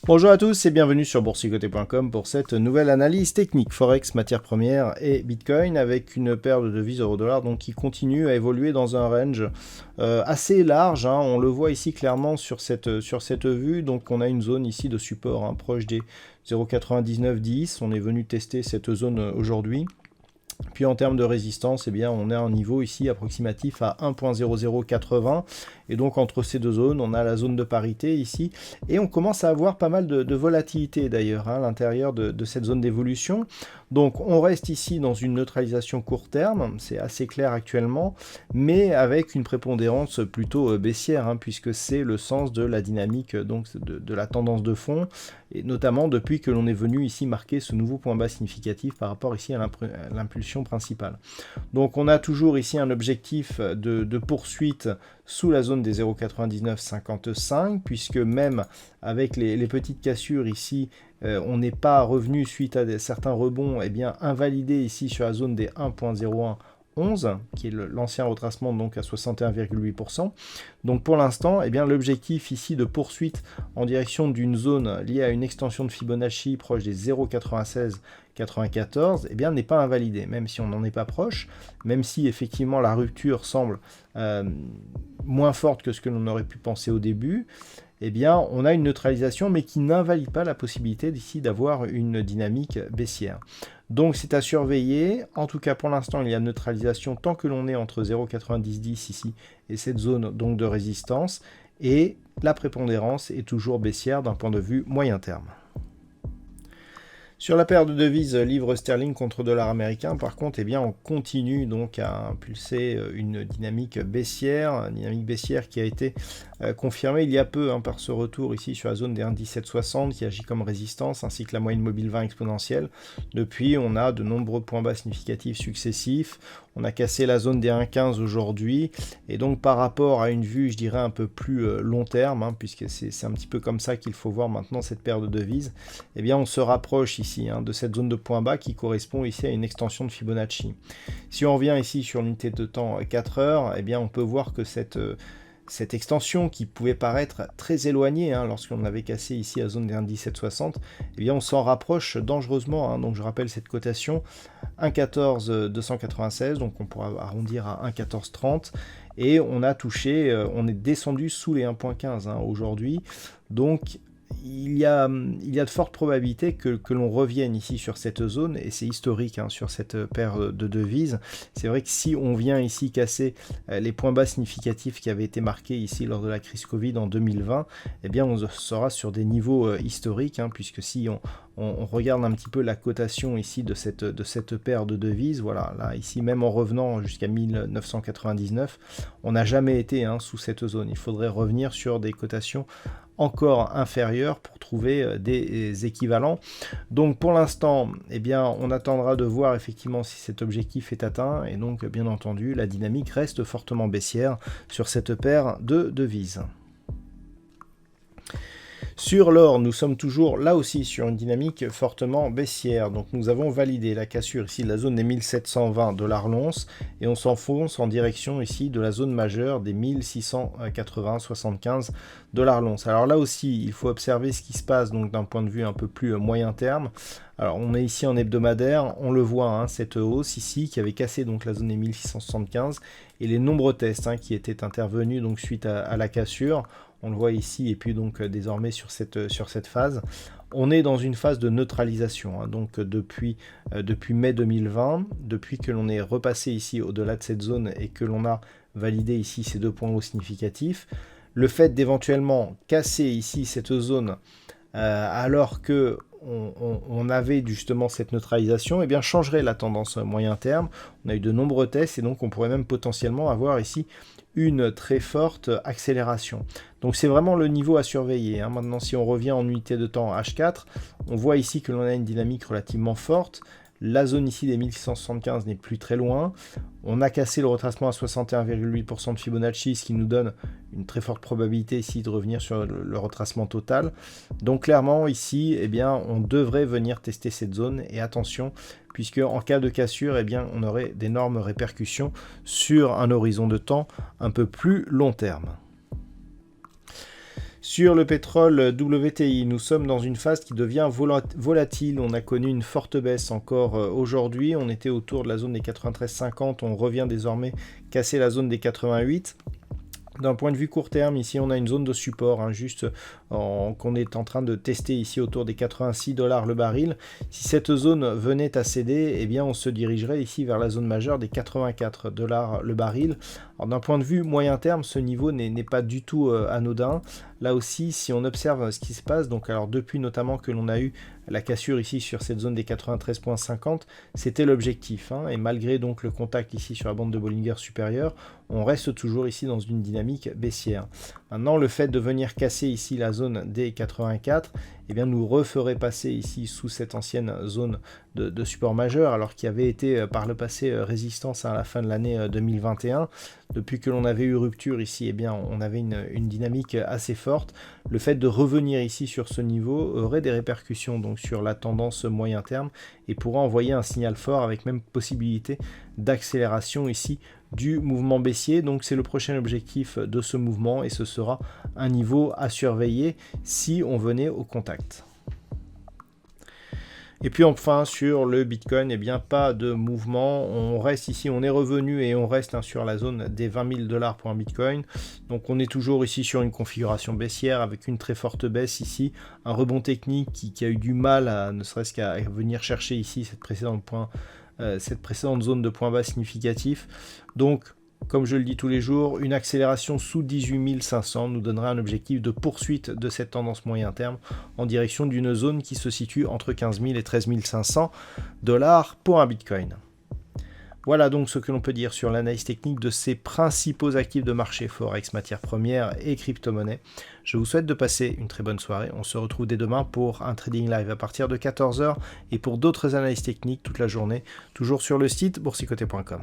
Bonjour à tous et bienvenue sur boursicoté.com pour cette nouvelle analyse technique Forex, matières premières et Bitcoin avec une paire de devises euro-dollar donc qui continue à évoluer dans un range assez large. On le voit ici clairement sur cette vue. Donc on a une zone ici de support proche des 0,9910. On est venu tester cette zone aujourd'hui. Puis en termes de résistance, on a un niveau ici approximatif à 1.0080. Et donc entre ces deux zones, on a la zone de parité ici. Et on commence à avoir pas mal de volatilité d'ailleurs à l'intérieur de cette zone d'évolution. Donc on reste ici dans une neutralisation court terme, c'est assez clair actuellement, mais avec une prépondérance plutôt baissière, puisque c'est le sens de la dynamique donc de la tendance de fond, et notamment depuis que l'on est venu ici marquer ce nouveau point bas significatif par rapport ici à l'impulsion principale. Donc on a toujours ici un objectif de poursuite sous la zone des 0,9955, puisque même avec les petites cassures ici, on n'est pas revenu suite à certains rebonds, invalidé ici sur la zone des 1.0111, qui est l'ancien retracement donc à 61,8%. Donc pour l'instant, l'objectif ici de poursuite en direction d'une zone liée à une extension de Fibonacci proche des 0,9694 n'est pas invalidé, même si on n'en est pas proche, même si effectivement la rupture semble moins forte que ce que l'on aurait pu penser au début. On a une neutralisation, mais qui n'invalide pas la possibilité d'ici d'avoir une dynamique baissière. Donc c'est à surveiller. En tout cas, pour l'instant, il y a neutralisation tant que l'on est entre 0,9010 ici et cette zone donc de résistance. Et la prépondérance est toujours baissière d'un point de vue moyen terme. Sur la paire de devises livre sterling contre dollar américain, par contre, on continue donc à impulser une dynamique baissière qui a été confirmée il y a peu par ce retour ici sur la zone des 1,1760 qui agit comme résistance, ainsi que la moyenne mobile 20 exponentielle. Depuis, on a de nombreux points bas significatifs successifs. On a cassé la zone des 1,15 aujourd'hui, et donc par rapport à une vue, je dirais, un peu plus long terme, puisque c'est un petit peu comme ça qu'il faut voir maintenant cette paire de devises, on se rapproche ici de cette zone de point bas qui correspond ici à une extension de Fibonacci. Si on revient ici sur l'unité de temps 4 heures, on peut voir que cette extension qui pouvait paraître très éloignée lorsqu'on avait cassé ici la zone des 1,1760, on s'en rapproche dangereusement. Donc je rappelle cette cotation 1,14,296, donc on pourra arrondir à 1,1430, et on a touché, on est descendu sous les 1,15 aujourd'hui. Donc il y a de fortes probabilités que l'on revienne ici sur cette zone, et c'est historique sur cette paire de devises. C'est vrai que si on vient ici casser les points bas significatifs qui avaient été marqués ici lors de la crise Covid en 2020, on sera sur des niveaux historiques, puisque si on regarde un petit peu la cotation ici de cette paire de devises, voilà, là ici même en revenant jusqu'à 1999, on n'a jamais été sous cette zone. Il faudrait revenir sur des cotations encore inférieures pour trouver des équivalents. Donc pour l'instant, on attendra de voir effectivement si cet objectif est atteint, et donc bien entendu la dynamique reste fortement baissière sur cette paire de devises. Sur l'or, nous sommes toujours là aussi sur une dynamique fortement baissière. Donc nous avons validé la cassure ici de la zone des 1720 $ l'once, et on s'enfonce en direction ici de la zone majeure des 1680,75 $ l'once. Alors là aussi, il faut observer ce qui se passe donc d'un point de vue un peu plus moyen terme. Alors on est ici en hebdomadaire, on le voit, cette hausse ici qui avait cassé donc la zone des 1675, et les nombreux tests qui étaient intervenus donc suite à la cassure. On le voit ici, et puis donc désormais sur cette phase, on est dans une phase de neutralisation. Donc depuis mai 2020, depuis que l'on est repassé ici au-delà de cette zone et que l'on a validé ici ces deux points hauts significatifs, le fait d'éventuellement casser ici cette zone alors que on avait justement cette neutralisation, changerait la tendance moyen terme. On a eu de nombreux tests, et donc on pourrait même potentiellement avoir ici une très forte accélération. Donc c'est vraiment le niveau à surveiller. Maintenant, si on revient en unité de temps H4, on voit ici que l'on a une dynamique relativement forte. La zone ici des 1675 n'est plus très loin. On a cassé le retracement à 61,8% de Fibonacci, ce qui nous donne une très forte probabilité ici de revenir sur le retracement total. Donc clairement ici, eh bien, on devrait venir tester cette zone. Et attention, puisque en cas de cassure, eh bien, on aurait d'énormes répercussions sur un horizon de temps un peu plus long terme. Sur le pétrole WTI, nous sommes dans une phase qui devient volatile. On a connu une forte baisse encore aujourd'hui. On était autour de la zone des 93,50. On revient désormais casser la zone des 88. D'un point de vue court terme, ici on a une zone de support, qu'on est en train de tester ici autour des 86 $ le baril. Si cette zone venait à céder, eh bien on se dirigerait ici vers la zone majeure des 84 $ le baril. Alors d'un point de vue moyen terme, ce niveau n'est pas du tout anodin. Là aussi, si on observe ce qui se passe, donc alors depuis notamment que l'on a eu la cassure ici sur cette zone des 93,50, c'était l'objectif. Et malgré donc le contact ici sur la bande de Bollinger supérieure, on reste toujours ici dans une dynamique baissière. Maintenant, le fait de venir casser ici la zone des 84, eh bien, nous referait passer ici sous cette ancienne zone de support majeur, alors qu'il y avait été par le passé résistance à la fin de l'année 2021. Depuis que l'on avait eu rupture ici, eh bien, on avait une dynamique assez forte. Le fait de revenir ici sur ce niveau aurait des répercussions donc sur la tendance moyen terme et pourra envoyer un signal fort avec même possibilité d'accélération ici du mouvement baissier. Donc c'est le prochain objectif de ce mouvement et ce sera un niveau à surveiller si on venait au contact. Et puis enfin sur le Bitcoin, eh bien pas de mouvement, on reste ici, on est revenu et on reste sur la zone des 20 000 $ pour un Bitcoin. Donc on est toujours ici sur une configuration baissière avec une très forte baisse ici, un rebond technique qui a eu du mal à ne serait-ce qu'à venir chercher ici cette précédente zone de point bas significatif. Donc comme je le dis tous les jours, une accélération sous 18 500 nous donnerait un objectif de poursuite de cette tendance moyen terme en direction d'une zone qui se situe entre 15 000 et 13 500 $ pour un Bitcoin. Voilà donc ce que l'on peut dire sur l'analyse technique de ces principaux actifs de marché Forex, matières premières et crypto-monnaies. Je vous souhaite de passer une très bonne soirée. On se retrouve dès demain pour un trading live à partir de 14 h et pour d'autres analyses techniques toute la journée, toujours sur le site boursicoté.com.